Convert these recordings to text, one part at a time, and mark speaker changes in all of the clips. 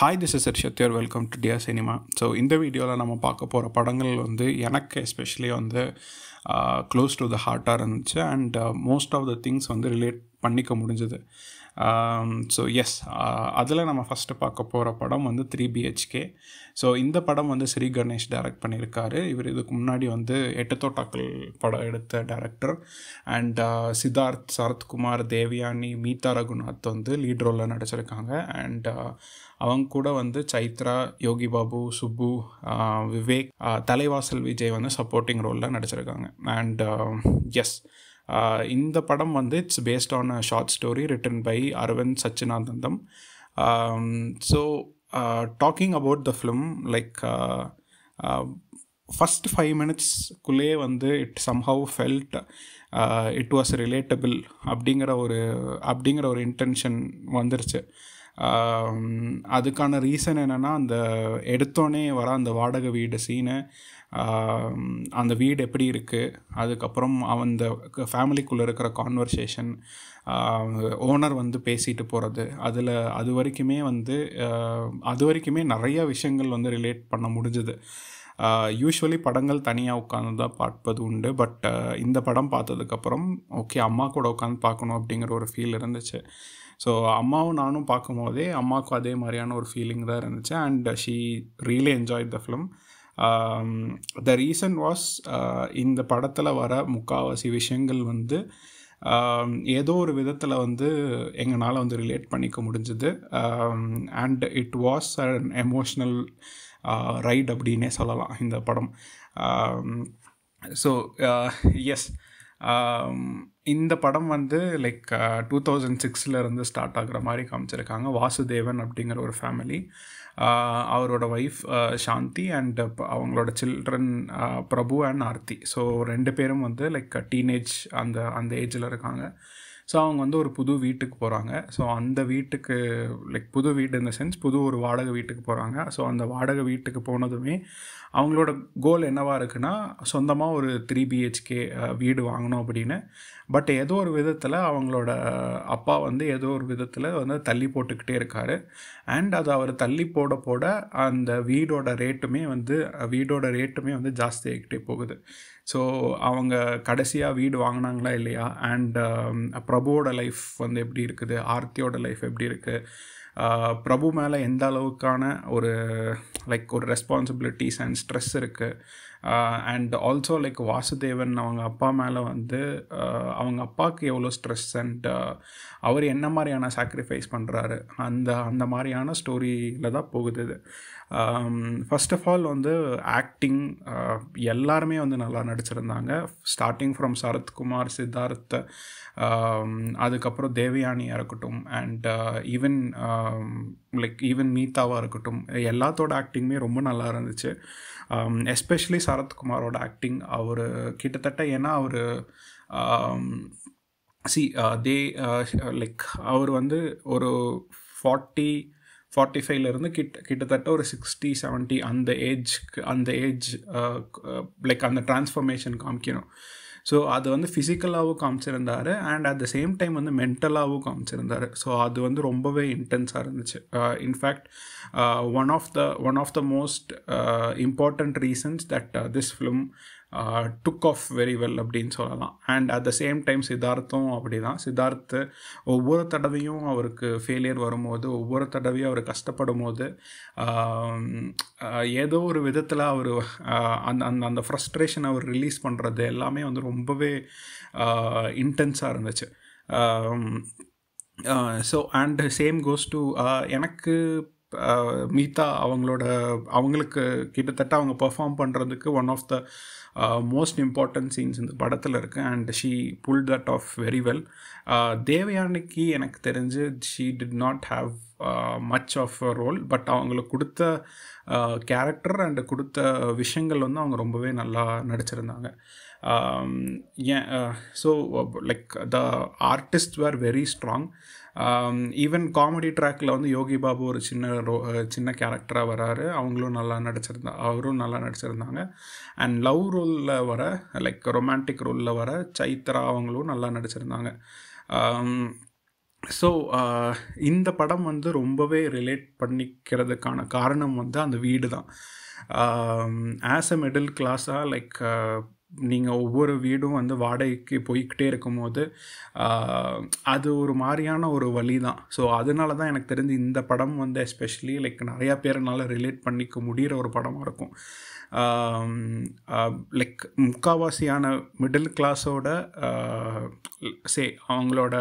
Speaker 1: Hi, this is ஹர்ஷத்யர். Welcome to Dear Cinema. So இந்த வீடியோவில் நம்ம பார்க்க போகிற படங்கள் வந்து எனக்கு எஸ்பெஷலி வந்து க்ளோஸ் டு த ஹார்ட்டாக இருந்துச்சு. And most of the things வந்து ரிலேட் பண்ணிக்க முடிஞ்சது. ஸோ எஸ், அதில் நம்ம ஃபஸ்ட்டு பார்க்க போகிற படம் வந்து 3BHK. ஸோ இந்த படம் வந்து ஸ்ரீ கணேஷ் டைரக்ட் பண்ணியிருக்காரு. இவர் இதுக்கு முன்னாடி வந்து 8 தோட்டாக்கள் படம் எடுத்த டைரக்டர். அண்ட் சித்தார்த், சரத்குமார், தேவயானி, மீதா ரகுநாத் வந்து லீட் ரோலில் நடிச்சிருக்காங்க. அண்ட் அவங்க கூட வந்து சைத்ரா, யோகி பாபு, சுப்பு, விவேக், தலைவாசல் விஜய் வந்து சப்போர்ட்டிங் ரோலில் நடிச்சிருக்காங்க. அண்ட் எஸ், இந்த படம் வந்து it's based on a short story written by Aravind Sachidanandam. So talking about the film, like first 5 minutesக்குள்ளேயே வந்து it somehow felt it was relatable அப்படிங்கிற ஒரு இன்டென்ஷன் வந்துருச்சு. அதுக்கான ரீசன் என்னென்னா, அந்த எடுத்தோடனே வர அந்த வாடகை வீடு சீனு, அந்த வீடு எப்படி இருக்குது, அதுக்கப்புறம் அந்த ஃபேமிலிக்குள்ளே இருக்கிற கான்வர்சேஷன், ஓனர் வந்து பேசிட்டு போகிறது, அது வரைக்குமே நிறைய விஷயங்கள் வந்து ரிலேட் பண்ண முடிஞ்சுது. யூஸ்வலி படங்கள் தனியாக உட்காந்து தான் பார்ப்பது உண்டு. பட் இந்த படம் பார்த்ததுக்கப்புறம் ஓகே, அம்மா கூட உட்காந்து பார்க்கணும் அப்படிங்கிற ஒரு ஃபீல் இருந்துச்சு. ஸோ அம்மாவும் நானும் பார்க்கும்போதே அம்மாவுக்கும் அதே மாதிரியான ஒரு ஃபீலிங் தான் இருந்துச்சு. And she really enjoyed the film. The reason was, இந்த படத்தில் வர முக்கால்வாசி விஷயங்கள் வந்து ஏதோ ஒரு விதத்தில் வந்து எங்களால் வந்து ரிலேட் பண்ணிக்க முடிஞ்சுது. And it was an emotional right அப்படின்னே சொல்லலாம் இந்த படம். ஸோ எஸ், இந்த படம் வந்து லைக் 2006 ஸ்டார்ட் ஆகுற மாதிரி காமிச்சிருக்காங்க. வாசுதேவன் அப்படிங்கிற ஒரு ஃபேமிலி, அவரோட ஒய்ஃப் சாந்தி அண்ட் அவங்களோட children Prabhu and Aarthi. So 2 பேரும் வந்து லைக் டீனேஜ் அந்த ஏஜில் இருக்காங்க. ஸோ அவங்க வந்து ஒரு புது வீட்டுக்கு போகிறாங்க. ஸோ அந்த வீட்டுக்கு லைக் புது வீடு இந்த சென்ஸ் புது ஒரு வாடகை வீட்டுக்கு போகிறாங்க. ஸோ அந்த வாடகை வீட்டுக்கு போனதுமே அவங்களோட கோல் என்னவாக இருக்குன்னா, சொந்தமாக ஒரு 3BHK வீடு வாங்கணும் அப்படின்னு. பட் ஏதோ ஒரு விதத்தில் அவங்களோட அப்பா வந்து ஏதோ ஒரு விதத்தில் வந்து தள்ளி போட்டுக்கிட்டே இருக்கார். அண்ட் அது அவர் தள்ளி போட அந்த வீடோட ரேட்டுமே வந்து ஜாஸ்தியாகிக்கிட்டே போகுது. ஸோ அவங்க கடைசியாக வீடு வாங்கினாங்களா இல்லையா, அண்ட் பிரபுவோட லைஃப் வந்து எப்படி இருக்குது, ஆர்த்தியோட லைஃப் எப்படி இருக்குது, பிரபு மேலே எந்த அளவுக்கான ஒரு ரெஸ்பான்சிபிலிட்டிஸ் அண்ட் ஸ்ட்ரெஸ் இருக்குது. அண்ட் ஆல்சோ லைக் வாசுதேவன் அவங்க அப்பா மேலே வந்து அவங்க அப்பாவுக்கு எவ்வளோ ஸ்ட்ரெஸ் அண்ட் அவர் என்ன மாதிரியான சாக்ரிஃபைஸ் பண்ணுறாரு, அந்த மாதிரியான ஸ்டோரியில் தான் போகுது இது. ஃபர்ஸ்ட் ஆஃப் ஆல் வந்து ஆக்டிங் எல்லாருமே வந்து நல்லா நடிச்சிருந்தாங்க. ஸ்டார்டிங் ஃப்ரம் சரத்குமார், சித்தார்த், அதுக்கப்புறம் தேவயானியாக இருக்கட்டும், அண்ட் ஈவன் மீதாவாக இருக்கட்டும், எல்லாத்தோட ஆக்டிங்குமே ரொம்ப நல்லா இருந்துச்சு. எஸ்பெஷலி சரத்குமாரோட ஆக்டிங், அவர் கிட்டத்தட்ட ஏன்னா அவர் அவர் வந்து ஒரு 45 கிட்டத்தட்ட ஒரு 60-70 அந்த ஏஜ் லைக் அந்த டிரான்ஸ்ஃபர்மேஷன் காமிக்கணும். ஸோ அது வந்து ஃபிசிக்கலாகவும் காமிச்சிருந்தார் and at the same time வந்து மென்டலாகவும் காமிச்சிருந்தார். ஸோ அது வந்து ரொம்பவே இன்டென்ஸாக இருந்துச்சு. In fact one of the most important reasons that this film took off very well அப்படின்னு சொல்லலாம். And at the same time சித்தார்த்தும் அப்படி தான். சித்தார்த்து ஒவ்வொரு தடவையும் அவருக்கு ஃபெயிலியர் வரும்போது, ஒவ்வொரு தடவையும் அவர் கஷ்டப்படும் போது, ஏதோ ஒரு விதத்தில் அவர் அந்த ஃப்ரஸ்ட்ரேஷன் அவர் ரிலீஸ் பண்ணுறது எல்லாமே வந்து ரொம்பவே இன்டென்ஸாக இருந்துச்சு. So and same goes to எனக்கு மீதா அவங்களுக்கு கிட்டத்தட்ட அவங்க பெர்ஃபார்ம் பண்ணுறதுக்கு one of the most important scenes இந்த படத்தில் இருக்குது. And she pull that off very well. தேவயானிக்கு எனக்கு தெரிஞ்சு she did not have much of a role. But அவங்களுக்கு கொடுத்த கேரக்டர் அண்ட் கொடுத்த விஷயங்கள் வந்து அவங்க ரொம்பவே நல்லா நடிச்சிருந்தாங்க. So like the artist were very strong. Even comedy ட்ராக்கில் வந்து யோகி பாபு ஒரு சின்ன கேரக்டராக வராரு, அவரும் நல்லா நடிச்சிருந்தாங்க. அண்ட் லவ் ரோலில் வர ரொமான்டிக் ரோலில் வர சைத்ரா அவங்களும் நல்லா நடிச்சிருந்தாங்க. ஸோ இந்த படம் வந்து ரொம்பவே ரிலேட் பண்ணிக்கிறதுக்கான காரணம் வந்து அந்த வீடு தான். ஆஸ் அ மிடில் கிளாஸாக லைக் நீங்கள் ஒவ்வொரு வீடும் வந்து வாடகைக்கு போய்கிட்டே இருக்கும்போது அது ஒரு மாதிரியான ஒரு வழி தான். ஸோ அதனால தான் எனக்கு தெரிஞ்சு இந்த படம் வந்து எஸ்பெஷலி லைக் நிறையா பேர்னால ரிலேட் பண்ணிக்க முடிகிற ஒரு படமாக இருக்கும். லைக் முக்கால்வாசியான மிடில் கிளாஸோட அவங்களோட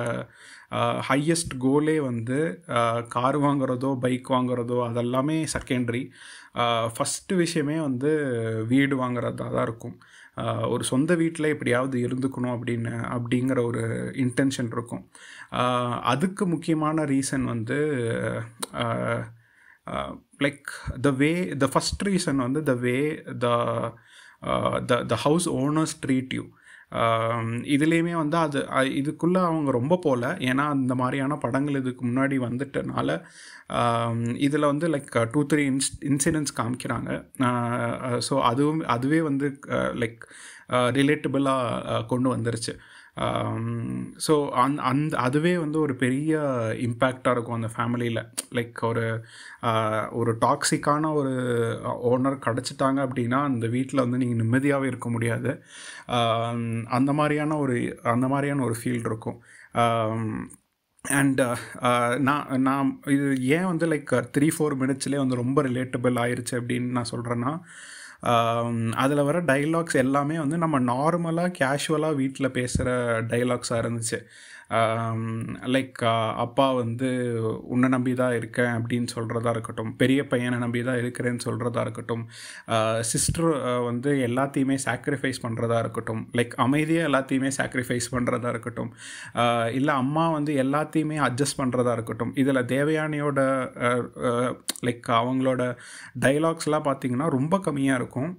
Speaker 1: ஹையஸ்ட் கோலே வந்து கார் வாங்குறதோ பைக் வாங்குறதோ அதெல்லாமே செகண்டரி. ஃபஸ்ட்டு விஷயமே வந்து வீடு வாங்குறதா தான் இருக்கும். ஒரு சொந்த வீட்டில் எப்படியாவது இருந்துக்கணும் அப்படிங்கிற ஒரு இன்டென்ஷன் இருக்கும். அதுக்கு முக்கியமான ரீசன் வந்து லைக் த ஃபஸ்ட் ரீசன் வந்து the house owners treat you. இதுலேயுமே வந்து இதுக்குள்ளே அவங்க ரொம்ப போகல, ஏன்னா அந்த மாதிரியான படங்கள் இதுக்கு முன்னாடி வந்துட்டனால இதில் வந்து லைக் 2-3 இன்சிடென்ட்ஸ் காமிக்கிறாங்க. ஸோ அதுவே வந்து லைக் ரிலேட்டபிளாக கொண்டு வந்துருச்சு. ஸோ அதுவே வந்து ஒரு பெரிய இம்பேக்டாக இருக்கும் அந்த ஃபேமிலியில். லைக் ஒரு டாக்ஸிக்கான ஒரு ஓனர் கிடச்சிட்டாங்க அப்படின்னா அந்த வீட்டில் வந்து நீங்கள் நிம்மதியாகவே இருக்க முடியாது. அந்த மாதிரியான ஒரு ஃபீல் இருக்கும். அண்ட் நான் இது ஏன் வந்து லைக் 3-4 மினிட்ஸ்லேயே வந்து ரொம்ப ரிலேட்டபிள் ஆயிடுச்சு அப்படின்னு நான் சொல்கிறேன்னா, அதில் வர டைலாக்ஸ் எல்லாமே வந்து நம்ம நார்மலாக கேஷுவலாக வீட்டில் பேசுகிற டைலாக்ஸாக இருந்துச்சு. லைக் அப்பா வந்து உன்னை நம்பி தான் இருக்கேன் அப்படின்னு சொல்கிறதா இருக்கட்டும், பெரிய பையனை நம்பி தான் இருக்கிறேன்னு சொல்கிறதா இருக்கட்டும், சிஸ்டர் வந்து எல்லாத்தையுமே சாக்ரிஃபைஸ் பண்ணுறதா இருக்கட்டும், லைக் அமைதியாக எல்லாத்தையுமே சாக்ரிஃபைஸ் பண்ணுறதா இருக்கட்டும், இல்லை அம்மா வந்து எல்லாத்தையுமே அட்ஜஸ்ட் பண்ணுறதா இருக்கட்டும். இதில் தேவயானியோட லைக் அவங்களோட டைலாக்ஸ்லாம் பார்த்திங்கன்னா ரொம்ப கம்மியாக இருக்கும்.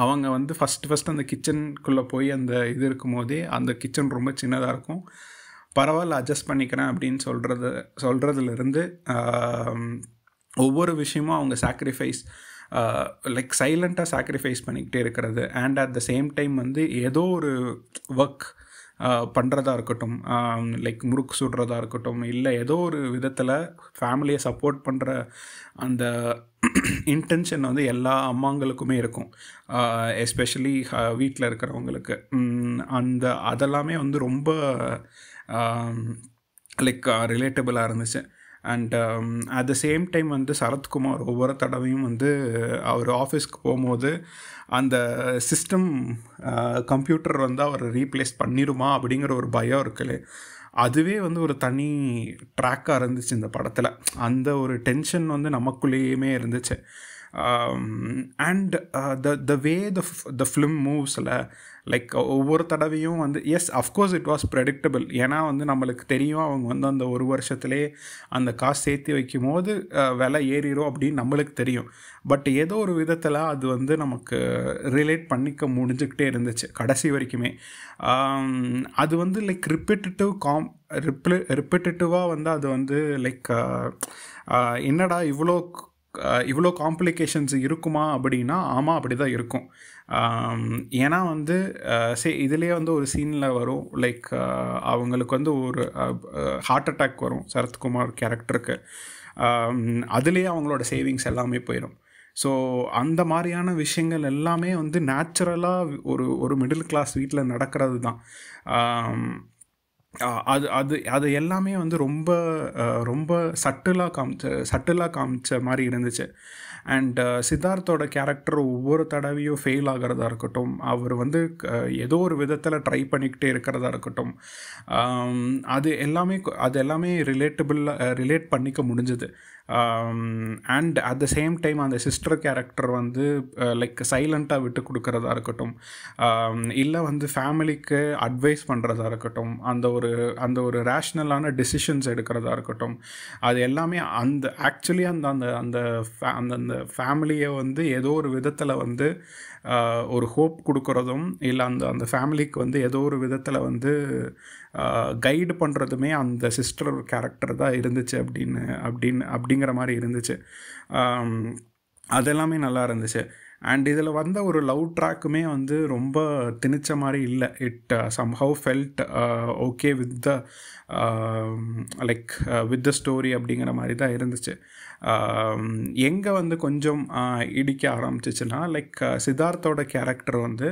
Speaker 1: அவங்க வந்து ஃபஸ்ட்டு அந்த கிச்சனுக்குள்ளே போய் அந்த இது இருக்கும்போதே அந்த கிச்சன் ரொம்ப சின்னதாக இருக்கும். பரவாயில்ல அட்ஜஸ்ட் பண்ணிக்கிறேன் அப்படின்னு சொல்கிறதுலேருந்து ஒவ்வொரு விஷயமும் அவங்க சாக்ரிஃபைஸ் லைக் சைலண்ட்டாக சாக்ரிஃபைஸ் பண்ணிக்கிட்டே இருக்கிறது. And at the same time வந்து ஏதோ ஒரு ஒர்க் பண்ணுறதா இருக்கட்டும், லைக் முறுக்கு சுடுறதா இருக்கட்டும், இல்லை ஏதோ ஒரு விதத்தில் ஃபேமிலியை சப்போர்ட் பண்ணுற அந்த இன்டென்ஷன் வந்து எல்லா அம்மாங்களுக்குமே இருக்கும். எஸ்பெஷலி வீட்டில் இருக்கிறவங்களுக்கு அதெல்லாமே வந்து ரொம்ப லைக் ரிலேட்டபிளாக இருந்துச்சு. And at the same time வந்து சரத்குமார் ஒவ்வொரு தடவையும் வந்து அவர் ஆஃபீஸ்க்கு போகும்போது அந்த சிஸ்டம் கம்ப்யூட்டர் வந்து அவர் ரீப்ளேஸ் பண்ணிடுமா அப்படிங்கிற ஒரு பயம் இருக்குல்ல, அதுவே வந்து ஒரு தனி ட்ராக்காக இருந்துச்சு இந்த படத்தில். அந்த ஒரு டென்ஷன் வந்து நமக்குள்ளேயுமே இருந்துச்சு. And the way the film மூவ்ஸில் லைக் ஒவ்வொரு தடவையும் வந்து yes of course it was predictable. ஏன்னா வந்து நம்மளுக்கு தெரியும் அவங்க வந்து அந்த ஒரு வருஷத்துலேயே அந்த காசு சேர்த்து வைக்கும் போது விலை ஏறிடும் அப்படின்னு நம்மளுக்கு தெரியும். பட் ஏதோ ஒரு விதத்தில் அது வந்து நமக்கு ரிலேட் பண்ணிக்க முடிஞ்சுக்கிட்டே இருந்துச்சு கடைசி வரைக்குமே. அது வந்து லைக் ரிப்பிட்டேட்டிவாக வந்து அது வந்து லைக் என்னடா இவ்வளோ காம்ப்ளிகேஷன்ஸ் இருக்குமா அப்படின்னா, ஆமாம் அப்படி தான் இருக்கும். ஏன்னா வந்து இதுலேயே வந்து ஒரு சீனில் வரும் லைக் அவங்களுக்கு வந்து ஒரு ஹார்ட் அட்டாக் வரும் சரத்குமார் கேரக்டருக்கு. அதுலேயே அவங்களோட சேவிங்ஸ் எல்லாமே போயிடும். ஸோ அந்த மாதிரியான விஷயங்கள் எல்லாமே வந்து நேச்சுரலாக ஒரு மிடில் கிளாஸ் வீட்டில் நடக்கிறது தான். அது எல்லாமே வந்து ரொம்ப ரொம்ப சட்டிலாக காமிச்ச மாதிரி இருந்துச்சு. அண்ட் சித்தார்த்தோட கேரக்டர் ஒவ்வொரு தடவையும் ஃபெயில் ஆகிறதா இருக்கட்டும், அவர் வந்து ஏதோ ஒரு விதத்தில் ட்ரை பண்ணிக்கிட்டே இருக்கிறதா இருக்கட்டும், அது எல்லாமே ரிலேட் பண்ணிக்க முடிஞ்சுது. And at the same time அந்த சிஸ்டர் கேரக்டர் வந்து லைக் சைலண்ட்டாக விட்டு கொடுக்கறதா இருக்கட்டும், இல்லை வந்து ஃபேமிலிக்கு அட்வைஸ் பண்ணுறதா இருக்கட்டும், அந்த ஒரு ரேஷ்னலான டெசிஷன்ஸ் எடுக்கிறதா இருக்கட்டும், அது எல்லாமே ஆக்சுவலி அந்த ஃபேமிலியை வந்து ஏதோ ஒரு விதத்தில் வந்து ஒரு ஹோப் கொடுக்குறதும், இல்லை அந்த ஃபேமிலிக்கு வந்து ஏதோ ஒரு விதத்தில் வந்து கைடு பண்ணுறதுமே அந்த சிஸ்டர் கேரக்டர் தான் இருந்துச்சு அப்படிங்கிற மாதிரி இருந்துச்சு. அதெல்லாமே நல்லா இருந்துச்சு. அண்ட் இதில் வந்த ஒரு லவ் ட்ராக்குமே வந்து ரொம்ப திணிச்ச மாதிரி இல்லை. It somehow felt okay with the like with the story அப்படிங்கிற மாதிரி தான் இருந்துச்சு. எங்கே வந்து கொஞ்சம் இடிக்க ஆரம்பிச்சிச்சுன்னா, லைக் சித்தார்த்தோட கேரக்டர் வந்து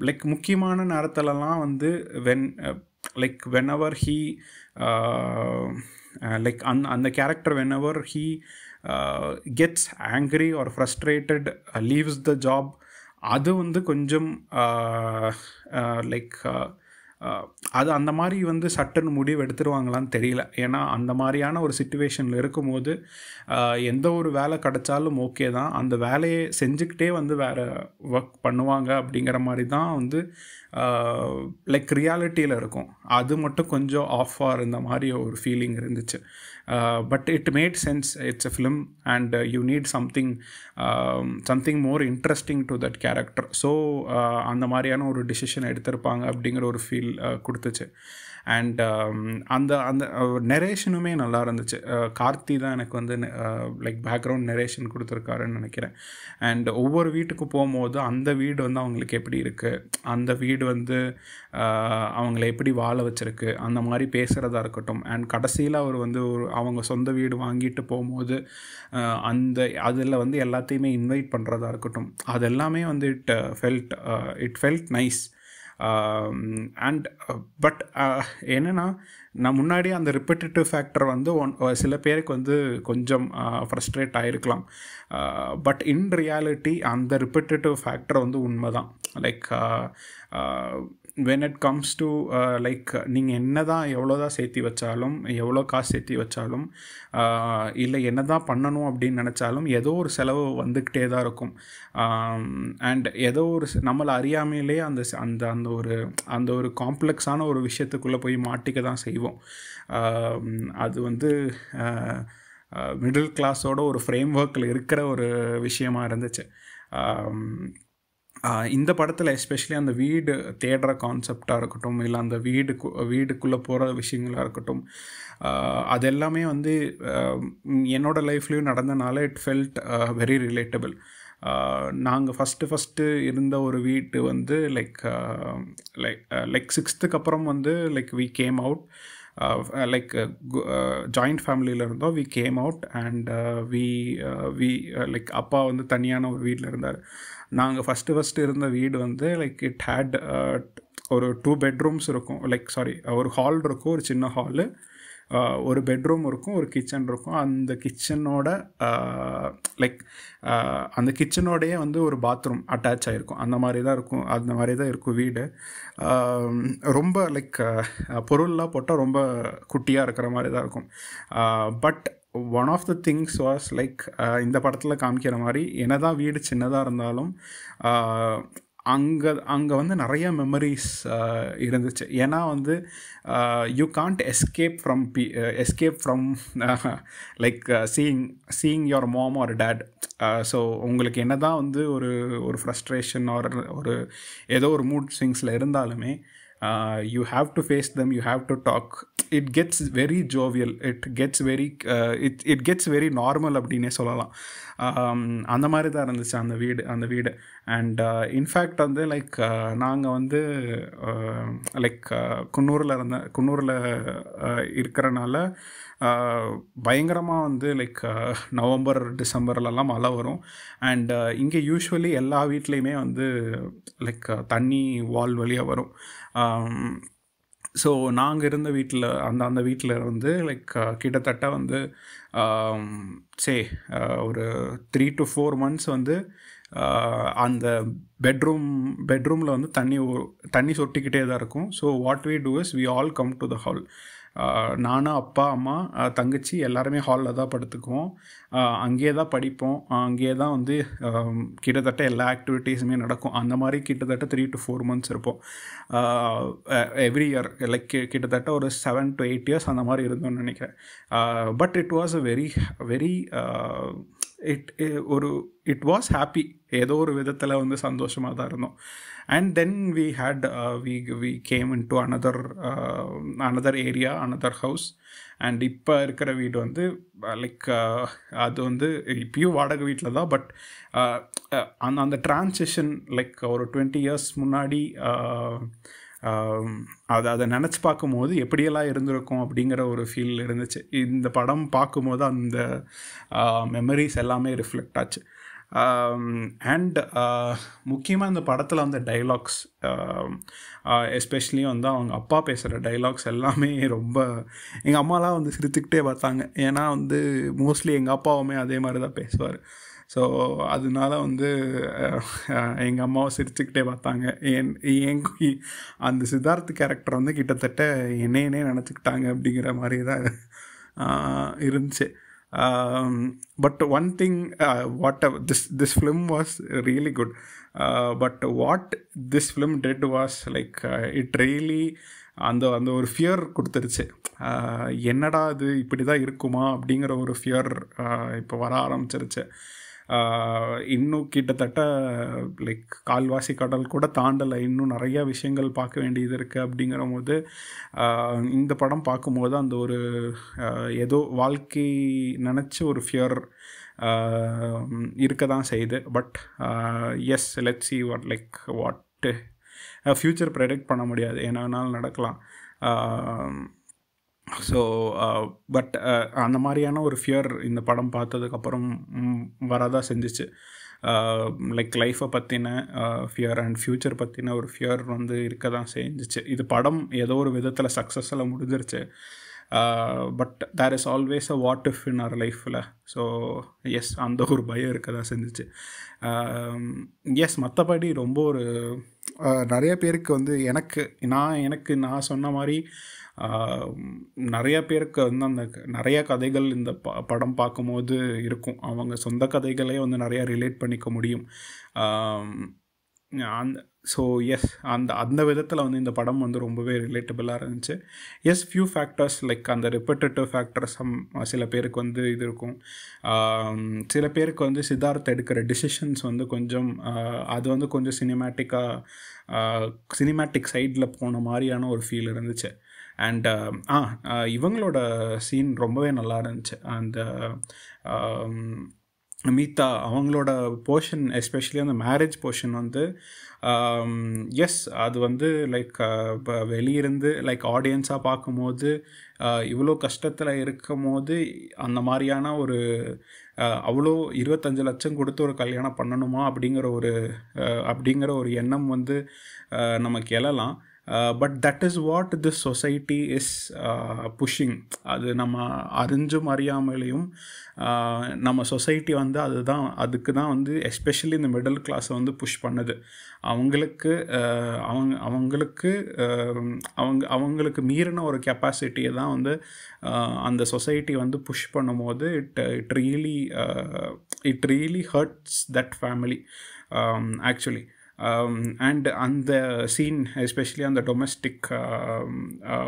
Speaker 1: லைக் முக்கியமான நேரத்துலலாம் வந்து லைக் வென்எவர் ஹீ லைக் அந்த character whenever he gets angry or frustrated, leaves the job, அது வந்து கொஞ்சம் லைக் அது அந்த மாதிரி வந்து சட்டுன்னு முடிவு எடுத்துருவாங்களான்னு தெரியல. ஏன்னா அந்த மாதிரியான ஒரு சிச்சுவேஷனில் இருக்கும்போது எந்த ஒரு வேலை கிடைச்சாலும் ஓகே தான், அந்த வேலையை செஞ்சுக்கிட்டே வந்து வேறு ஒர்க் பண்ணுவாங்க அப்படிங்கிற மாதிரி தான் வந்து லைக் ரியாலிட்டியில் இருக்கும். அது மட்டும் கொஞ்சம் ஆஃபாக இருந்த மாதிரி ஒரு ஃபீலிங் இருந்துச்சு. But it made sense. It's a film and you need something more interesting to that character. So அந்த மாதிரியான ஒரு டிசிஷன் எடுத்திருப்பாங்க அப்படிங்கிற ஒரு ஃபீல் கொடுத்துச்சு. அண்ட் அந்த அந்த நெரேஷனுமே நல்லா இருந்துச்சு. கார்த்தி தான் எனக்கு வந்து லைக் பேக்ரவுண்ட் நெரேஷன் கொடுத்துருக்காருன்னு நினைக்கிறேன். அண்ட் ஒவ்வொரு வீட்டுக்கு போகும்போது அந்த வீடு வந்து அவங்களுக்கு எப்படி இருக்குது, அந்த வீடு வந்து அவங்கள எப்படி வாழ வச்சுருக்கு, அந்த மாதிரி பேசுகிறதா இருக்கட்டும். அண்ட் கடைசியில் அவர் வந்து அவங்க சொந்த வீடு வாங்கிட்டு போகும்போது அதில் வந்து எல்லாத்தையுமே இன்வைட் பண்ணுறதா இருக்கட்டும், அது எல்லாமே வந்து it felt nice. And but என்னென்னா, நான் முன்னாடியே அந்த ரிப்பீட்டேட்டிவ் ஃபேக்டர் வந்து சில பேருக்கு வந்து கொஞ்சம் ஃப்ரஸ்ட்ரேட் ஆகிருக்கலாம். பட் இன் ரியாலிட்டி அந்த ரிப்பீட்டேட்டிவ் ஃபேக்டர் வந்து உண்மை தான். Like when it comes to like நீங்கள் என்ன தான் எவ்வளோ தான் சேர்த்தி வச்சாலும், எவ்வளோ காசு சேர்த்தி வச்சாலும், இல்லை என்ன தான் பண்ணணும் அப்படின்னு நினச்சாலும் ஏதோ ஒரு செலவு வந்துக்கிட்டே தான் இருக்கும். அண்ட் ஏதோ ஒரு நம்மளை அறியாமையிலே அந்த ஒரு காம்ப்ளெக்ஸான ஒரு விஷயத்துக்குள்ளே போய் மாட்டிக்க தான் செய்வோம். அது வந்து மிடில் கிளாஸோட ஒரு ஃப்ரேம் ஒர்க்கில் இருக்கிற ஒரு விஷயமாக இருந்துச்சு. இந்த படத்தில் எஸ்பெஷலி அந்த வீடு தேடுற கான்செப்டாக இருக்கட்டும், இல்லை அந்த வீடுக்குள்ளே போகிற விஷயங்களாக இருக்கட்டும், அது எல்லாமே வந்து என்னோடய லைஃப்லேயும் நடந்தனால இட் ஃபெல்ட் வெரி ரிலேட்டபிள். நாங்கள் ஃபஸ்ட்டு இருந்த ஒரு வீட்டு வந்து லைக் 6th அப்புறம் வந்து like we came out. Like joint ஃபேமிலியில் இருந்தோம். We came out and we like அப்பா வந்து தனியான ஒரு வீட்டில் இருந்தார். நாங்கள் ஃபஸ்ட்டு இருந்த வீடு வந்து லைக் இட் ஹேட் ஒரு 2 bedrooms இருக்கும். ஒரு ஹால் இருக்கும், ஒரு சின்ன ஹாலு, ஒரு பெட்ரூம் இருக்கும், ஒரு கிச்சன் இருக்கும். அந்த கிச்சனோட லைக் அந்த கிச்சனோடையே வந்து ஒரு பாத்ரூம் அட்டாச் ஆகிருக்கும். அந்த மாதிரி தான் இருக்கும் வீடு. ரொம்ப லைக் பொருள்லாம் போட்டால் ரொம்ப குட்டியாக இருக்கிற மாதிரி தான் இருக்கும். But one of the things was like இந்த படத்தில் காமிக்கிற மாதிரி என்னதான் வீடு சின்னதாக இருந்தாலும் அங்கே வந்து நிறைய மெமரிஸ் இருந்துச்சு. ஏன்னா வந்து you can't escape from like seeing your mom or dad. So உங்களுக்கு என்ன தான் வந்து ஒரு ஃப்ரஸ்ட்ரேஷன் ஆர் ஏதோ ஒரு மூட் ஸ்விங்ஸில் இருந்தாலுமே you have to face them, you have to talk. It gets very jovial, it gets very normal அப்படின்னே சொல்லலாம். அந்த மாதிரி தான் இருந்துச்சு அந்த வீடு. அண்ட் இன்ஃபேக்ட் வந்து லைக் நாங்கள் வந்து லைக் குன்னூரில் இருக்கிறனால பயங்கரமாக வந்து லைக் நவம்பர் டிசம்பர்லலாம் மழை வரும். அண்ட் இங்கே யூஸ்வலி எல்லா வீட்லேயுமே வந்து லைக் தண்ணி வால் வழியாக வரும். ஸோ நாங்கள் இருந்த வீட்டில் அந்த வீட்டில் வந்து லைக் கிட்டத்தட்ட வந்து ஒரு 3 to 4 months வந்து அந்த பெட்ரூமில் வந்து தண்ணி சொட்டிக்கிட்டே தான் இருக்கும். So what we do is we all come to the hall. நானும் அப்பா அம்மா தங்கச்சி எல்லாருமே ஹாலில் தான் படுத்துக்குவோம். அங்கேயே தான் படிப்போம். அங்கேயே தான் வந்து கிட்டத்தட்ட எல்லா ஆக்டிவிட்டீஸுமே நடக்கும். அந்த மாதிரி கிட்டத்தட்ட 3 to 4 months இருப்போம் எவ்ரி இயர். லைக் கிட்டத்தட்ட ஒரு 7 to 8 years அந்த மாதிரி இருந்தோம்னு நினைக்கிறேன். But it was a very very it ஒரு இட் வாஸ் ஹாப்பி. ஏதோ ஒரு விதத்தில் வந்து சந்தோஷமாக தான் இருந்தோம். And then we came in to another area, another house. And இப்போ இருக்கிற வீடு வந்து லைக் அது வந்து இப்பயும் வாடகை வீட்டில் தான். பட் அந்த ட்ரான்சிஷன் லைக் ஒரு 20 years முன்னாடி அதை நினச்சி பார்க்கும்போது எப்படியெல்லாம் இருந்திருக்கும் அப்படிங்கிற ஒரு ஃபீல் இருந்துச்சு. இந்த படம் பார்க்கும்போது அந்த மெமரிஸ் எல்லாமே ரிஃப்ளெக்ட் ஆச்சு. அண்ட் முக்கியமாக இந்த படத்தில் வந்து டைலாக்ஸ், எஸ்பெஷலி வந்து அவங்க அப்பா பேசுகிற டைலாக்ஸ் எல்லாமே ரொம்ப, எங்கள் அம்மாலாம் வந்து சிரிச்சுக்கிட்டே பார்த்தாங்க. ஏன்னா வந்து மோஸ்ட்லி எங்கள் அப்பாவுமே அதே மாதிரி தான் பேசுவார். ஸோ அதனால வந்து எங்கள் அம்மாவை சிரிச்சுக்கிட்டே பார்த்தாங்க. அந்த சித்தார்த் கேரக்டர் வந்து கிட்டத்தட்ட என்னையே நினச்சிக்கிட்டாங்க அப்படிங்கிற மாதிரி தான் இருந்துச்சு. But one thing, this film was really good. But what this film did was like it really அந்த ஒரு ஃபியர் கொடுத்துருச்சு. என்னடா அது இப்படி தான் இருக்குமா அப்படிங்கிற ஒரு ஃபியர் இப்போ வர ஆரம்பிச்சிருச்சு. இன்னும் கிட்டத்தட்ட லைக் கால்வாசி கடல் கூட தாண்டலை, இன்னும் நிறையா விஷயங்கள் பார்க்க வேண்டியது இருக்குது. அப்படிங்கிற போது இந்த படம் பார்க்கும்போது அந்த ஒரு ஏதோ வாழ்க்கை நினச்சி ஒரு ஃபியர் இருக்க தான் செய்யுது. But yes, let's see what future predict பண்ண முடியாது, என்ன வேணாலும் நடக்கலாம். ஸோ பட் அந்த மாதிரியான ஒரு ஃபியர் இந்த படம் பார்த்ததுக்கப்புறம் வரதான் செஞ்சிச்சு. லைக் லைஃப்பை பற்றின ஃபியர் அண்ட் ஃப்யூச்சர் பற்றின ஒரு ஃபியர் வந்து இருக்க தான் செஞ்சிச்சு. இது படம் ஏதோ ஒரு விதத்தில் சக்ஸஸில் முடிஞ்சிருச்சு. But there is always a what if in our லைஃப்பில். ஸோ எஸ், அந்த ஒரு பயம் இருக்க தான் செஞ்சிச்சு. எஸ், மற்றபடி ரொம்ப ஒரு நிறைய பேருக்கு வந்து நான் சொன்ன மாதிரி நிறைய பேருக்கு வந்து அந்த நிறைய கதைகள் இந்த படம் பார்க்கும்போது இருக்கும். அவங்க சொந்த கதைகளே வந்து நிறையா ரிலேட் பண்ணிக்க முடியும். ஸோ எஸ், அந்த விதத்தில் வந்து இந்த படம் வந்து ரொம்பவே ரிலேட்டபிளாக இருந்துச்சு. எஸ், ஃபியூ ஃபேக்டர்ஸ் லைக் அந்த ரிப்பீட்டேட்டிவ் ஃபேக்டர்ஸ் சில பேருக்கு வந்து இது இருக்கும். சில பேருக்கு வந்து சித்தார்த் எடுக்கிற டிசிஷன்ஸ் வந்து கொஞ்சம் அது வந்து கொஞ்சம் சினிமேட்டிக் சைடில் போன மாதிரியான ஒரு ஃபீல் இருந்துச்சு. அண்ட் இவங்களோட சீன் ரொம்பவே நல்லா இருந்துச்சு. அந்த மீதா அவங்களோட போர்ஷன், எஸ்பெஷலி அந்த மேரேஜ் போர்ஷன் வந்து எஸ், அது வந்து லைக் இப்போ வெளியிருந்து லைக் ஆடியன்ஸாக பார்க்கும்போது இவ்வளோ கஷ்டத்தில் இருக்கும் போது அந்த மாதிரியான ஒரு அவ்வளோ 25 லட்சம் கொடுத்து ஒரு கல்யாணம் பண்ணணுமா அப்படிங்கிற ஒரு எண்ணம் வந்து நமக்கு எழலாம். But that is what this society is pushing. அது நம்ம அறிஞ்சும் அறியாமலேயும் நம்ம சொசைட்டி வந்து அதுக்கு தான் வந்து எஸ்பெஷலி இந்த மிடில் கிளாஸை வந்து புஷ் பண்ணுது. அவங்களுக்கு மீறின ஒரு கெப்பாசிட்டியை தான் வந்து அந்த சொசைட்டி வந்து புஷ் பண்ணும்போது it really hurts that family actually. And அந்த சீன், எஸ்பெஷலி அந்த டொமெஸ்டிக்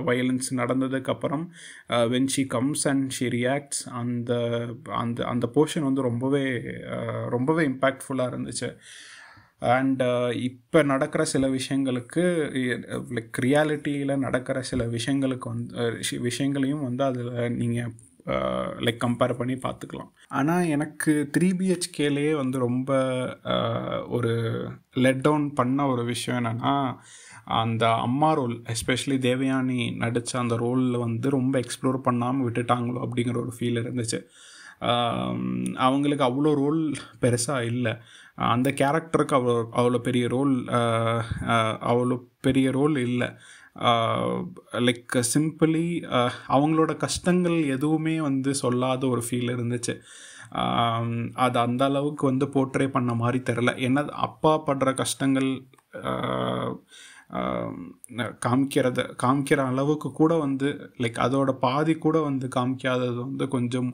Speaker 1: வயலன்ஸ் நடந்ததுக்கப்புறம் when she comes and she reacts, அந்த போர்ஷன் வந்து ரொம்பவே இம்பேக்ட்ஃபுல்லாக இருந்துச்சு. அண்ட் இப்போ நடக்கிற சில விஷயங்களுக்கு லைக் ரியாலிட்டியில் நடக்கிற சில விஷயங்களையும் வந்து அதில் நீங்கள் லைக் கம்பேர் பண்ணி பார்த்துக்கலாம். ஆனால் எனக்கு 3 BHKலேயே வந்து ரொம்ப ஒரு லெட் டவுன் பண்ண ஒரு விஷயம் என்னென்னா, அந்த அம்மா ரோல், எஸ்பெஷலி தேவயானி நடித்த அந்த ரோலில் வந்து ரொம்ப எக்ஸ்ப்ளோர் பண்ணாமல் விட்டுட்டாங்களோ அப்படிங்கிற ஒரு ஃபீல் இருந்துச்சு. அவங்களுக்கு அவ்வளோ ரோல் பெருசாக இல்லை. அந்த கேரக்டருக்கு அவ்வளோ பெரிய ரோல் இல்லை. லைக் சிம்பிளி அவங்களோட கஷ்டங்கள் எதுவுமே வந்து சொல்லாத ஒரு ஃபீல் இருந்துச்சு. அது அந்த அளவுக்கு வந்து போர்ட்ரே பண்ண மாதிரி தெரில. ஏன்னா அப்பா படுற கஷ்டங்கள் காமிக்கிற அளவுக்கு கூட வந்து லைக் அதோட பாதி கூட வந்து காமிக்காதது வந்து கொஞ்சம்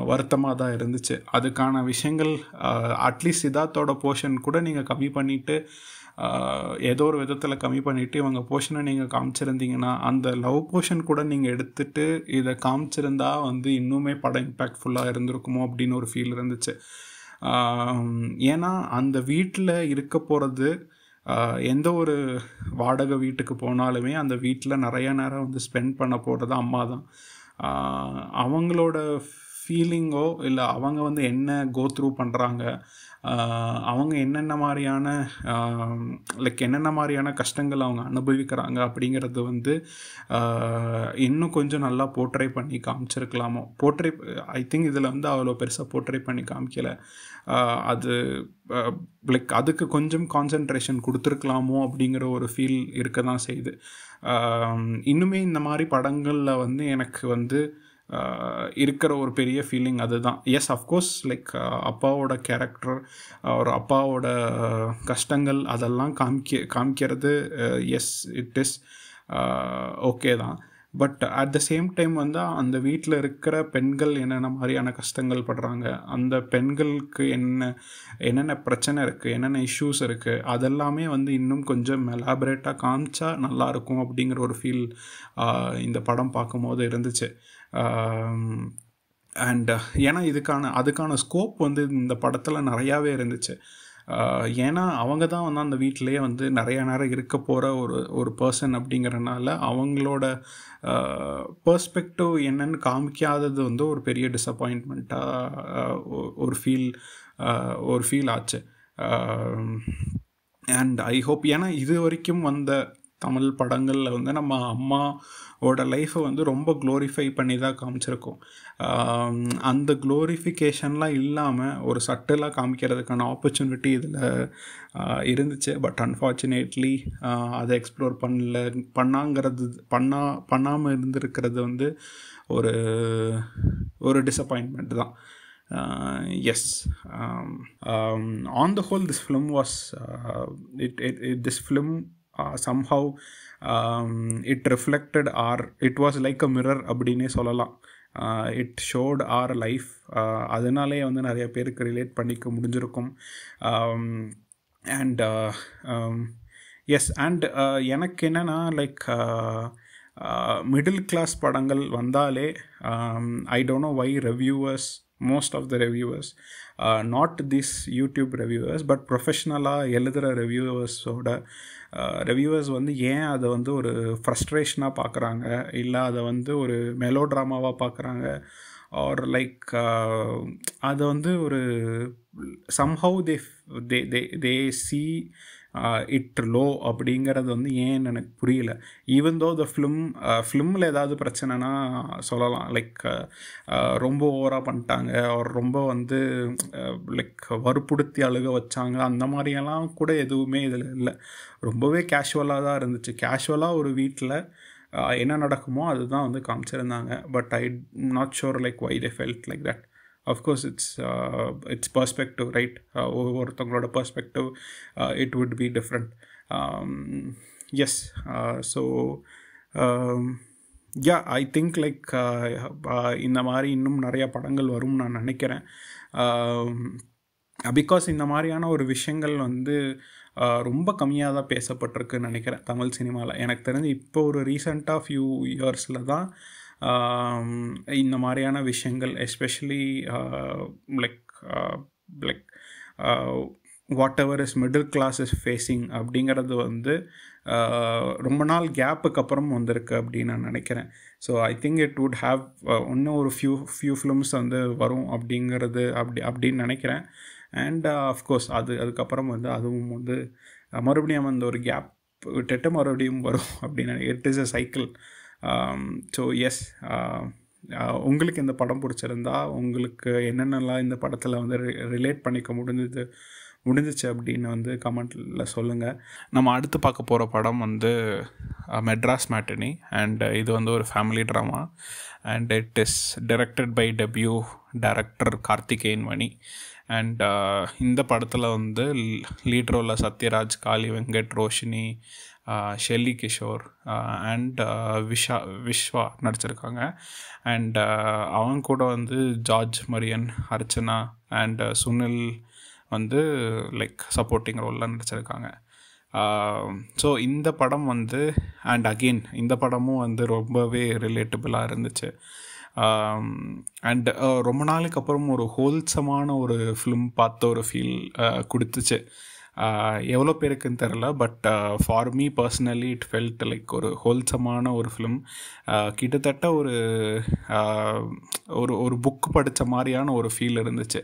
Speaker 1: வருத்தமாக தான் இருந்துச்சு. அதுக்கான விஷயங்கள் அட்லீஸ்ட் சித்தார்த்தோட போர்ஷன் கூட நீங்கள் கம்மி பண்ணிவிட்டு ஏதோ ஒரு விதத்தில் கம்மி பண்ணிவிட்டு இவங்க போர்ஷனை நீங்கள் காமிச்சிருந்தீங்கன்னா, அந்த லவ் போர்ஷன் கூட நீங்கள் எடுத்துகிட்டு இதை காமிச்சிருந்தா வந்து இன்னுமே படம் இம்பேக்ட்ஃபுல்லாக இருந்திருக்குமோ அப்படின்னு ஒரு ஃபீல் இருந்துச்சு. ஏன்னா அந்த வீட்டில் இருக்க போகிறது, எந்த ஒரு வாடகை வீட்டுக்கு போனாலுமே அந்த வீட்டில் நிறைய நேரம் வந்து ஸ்பெண்ட் பண்ண போகிறது அம்மா தான். அவங்களோட ஃபீலிங்கோ இல்லை அவங்க வந்து என்ன கோ த்ரூ பண்ணுறாங்க, அவங்க என்னென்ன மாதிரியான என்னென்ன மாதிரியான கஷ்டங்கள் அவங்க அனுபவிக்கிறாங்க அப்படிங்கிறது வந்து இன்னும் கொஞ்சம் நல்லா போர்ட்ரை பண்ணி காமிச்சிருக்கலாமோ. ஐ திங்க் இதில் வந்து அவ்வளோ பெருசாக போர்ட்ரை பண்ணி காமிக்கலை. அது அதுக்கு கொஞ்சம் கான்சன்ட்ரேஷன் கொடுத்துருக்கலாமோ அப்படிங்கிற ஒரு ஃபீல் இருக்க தான் செய்யுது. இன்னுமே இந்த மாதிரி படங்களில் வந்து எனக்கு வந்து இருக்கிற ஒரு பெரிய ஃபீலிங் அதுதான். எஸ், அஃப்கோர்ஸ் அப்பாவோட கேரக்டர், ஒரு அப்பாவோட கஷ்டங்கள் அதெல்லாம் காமிக்கிறது எஸ் இட் இஸ் ஓகே தான். But at the same time வந்து அந்த வீட்டில் இருக்கிற பெண்கள் என்னென்ன மாதிரியான கஷ்டங்கள் படுறாங்க, அந்த பெண்களுக்கு என்னென்ன பிரச்சனை இருக்குது, என்னென்ன இஷ்யூஸ் இருக்குது, அதெல்லாமே வந்து இன்னும் கொஞ்சம் எலாபரேட்டாக காமிச்சா நல்லாயிருக்கும் அப்படிங்கிற ஒரு ஃபீல் இந்த படம் பார்க்கும்போது இருந்துச்சு. அண்ட் ஏன்னா அதுக்கான ஸ்கோப் வந்து இந்த படத்தில் நிறையாவே இருந்துச்சு. ஏன்னா அவங்க தான் வந்து அந்த வீட்டிலேயே வந்து நிறையா நேரம் இருக்க போகிற ஒரு பர்சன் அப்படிங்கிறனால அவங்களோட பர்ஸ்பெக்டிவ் என்னன்னு காமிக்காதது வந்து ஒரு பெரிய டிஸப்பாயின்ட்மெண்ட்டாக ஒரு ஃபீல் ஆச்சு. அண்ட் ஐ ஹோப், ஏன்னா இது வரைக்கும் வந்த தமிழ் படங்களில் வந்து நம்ம அம்மாவோட லைஃப்பை வந்து ரொம்ப க்ளோரிஃபை பண்ணி தான் காமிச்சிருக்கோம். அந்த க்ளோரிஃபிகேஷன்லாம் இல்லாமல் ஒரு சட்டிலாக காமிக்கிறதுக்கான ஆப்பர்ச்சுனிட்டி இதில் இருந்துச்சு. பட் அன்ஃபார்ச்சுனேட்லி அதை எக்ஸ்ப்ளோர் பண்ணாமல் இருந்திருக்கிறது வந்து ஒரு டிஸப்பாயின்மெண்ட் தான். Yes, on the whole this film was this film somehow it reflected it was like a mirror அப்படின்னே சொல்லலாம். it showed our life. அதனாலே வந்து நிறைய பேருக்கு ரிலேட் பண்ணிக்க முடிஞ்சிருக்கும். அண்ட் எஸ், அண்ட் எனக்கு என்னென்னா மிடில் கிளாஸ் படங்கள் வந்தாலே I don't know why most of the reviewers, not these YouTube reviewers but ப்ரொஃபஷ்னலாக எழுதுகிற ரிவ்யூவர்ஸ் வந்து ஏன் அதை வந்து ஒரு ஃப்ரஸ்ட்ரேஷனாக பார்க்குறாங்க, இல்லை அதை வந்து ஒரு மெலோ ட்ராமாவாக பார்க்குறாங்க, ஆர் அதை வந்து ஒரு somehow they see it low அப்படிங்கிறது வந்து ஏன் எனக்கு புரியல. ஈவன் தோ த ஃபிலிமில் ஏதாவது பிரச்சனைனா சொல்லலாம், ரொம்ப ஓவராக பண்ணிட்டாங்க, அவர் ரொம்ப வந்து வற்புறுத்தி அழுக வச்சாங்க, அந்த மாதிரியெல்லாம் கூட எதுவுமே இதில் இல்லை. ரொம்பவே கேஷுவலாக தான் இருந்துச்சு. கேஷுவலாக ஒரு வீட்டில் என்ன நடக்குமோ அதுதான் வந்து காமிச்சிருந்தாங்க. But I not sure why they felt like that. Of course it's perspective, right? ஒவ்வொருத்தவங்களோட perspective it would be different. Yes, so yeah, I think இந்த மாதிரி இன்னும் நிறைய படங்கள் வரும்னு நான் நினைக்கிறேன். பிகாஸ் இந்த மாதிரியான ஒரு விஷயங்கள் வந்து ரொம்ப கம்மியாக தான் பேசப்பட்டிருக்குன்னு நினைக்கிறேன் தமிழ் சினிமாவில். எனக்கு தெரிஞ்சு இப்போ ஒரு ரீசெண்டாக ஃபியூ இயர்ஸில் தான் இந்த மாதிரியான விஷயங்கள், especially whatever is middle class is facing அப்படிங்கிறது வந்து ரொம்ப நாள் கேப்புக்கு அப்புறம் வந்திருக்கு அப்படின்னு நான் நினைக்கிறேன். So I think it would have இன்னும் ஒரு ஃபியூ ஃபிலிம்ஸ் வந்து வரும் அப்படிங்கிறது அப்படின்னு நினைக்கிறேன். அண்ட் அஃப்கோர்ஸ் அதுக்கப்புறம் வந்து அதுவும் வந்து மறுபடியும் அந்த ஒரு கேப் விட்டுட்டு மறுபடியும் வரும் அப்படின்னு it is a cycle. So yes, உங்களுக்கு இந்த படம் பிடிச்சிருந்தா உங்களுக்கு என்னென்னலாம் இந்த படத்தில் வந்து ரிலேட் பண்ணிக்க முடிஞ்சிச்சு அப்படின்னு வந்து கமெண்ட்டில் சொல்லுங்கள். நம்ம அடுத்து பார்க்க போகிற படம் வந்து மெட்ராஸ் மேட்டினி. அண்ட் இது வந்து ஒரு family drama. And it is directed by debut director Karthikeyan Mani. And இந்த படத்தில் வந்து லீட் ரோலில் சத்யராஜ், காளி வெங்கட், ரோஷினி, ஷெல்லி கிஷோர் அண்ட் விஸ்வா நடிச்சிருக்காங்க. அண்ட் அவங்க கூட வந்து ஜார்ஜ் மரியன், அர்ச்சனா அண்ட் சுனில் வந்து சப்போர்ட்டிங் ரோலில் நடிச்சிருக்காங்க. ஸோ இந்த படம் வந்து அண்ட் அகெயின் இந்த படமும் வந்து ரொம்பவே ரிலேட்டபிளாக இருந்துச்சு. அண்ட் ரொம்ப நாளைக்கு அப்புறம் ஒரு ஹோல்சமான ஒரு ஃபிலிம் பார்த்த ஒரு ஃபீல் கொடுத்துச்சு. எவ்வளோ பேருக்குன்னு தெரில, but for me personally it felt like ஒரு ஹோல்சமான ஒரு ஃபிலிம். கிட்டத்தட்ட ஒரு ஒரு புக் படித்த மாதிரியான ஒரு ஃபீல் இருந்துச்சு.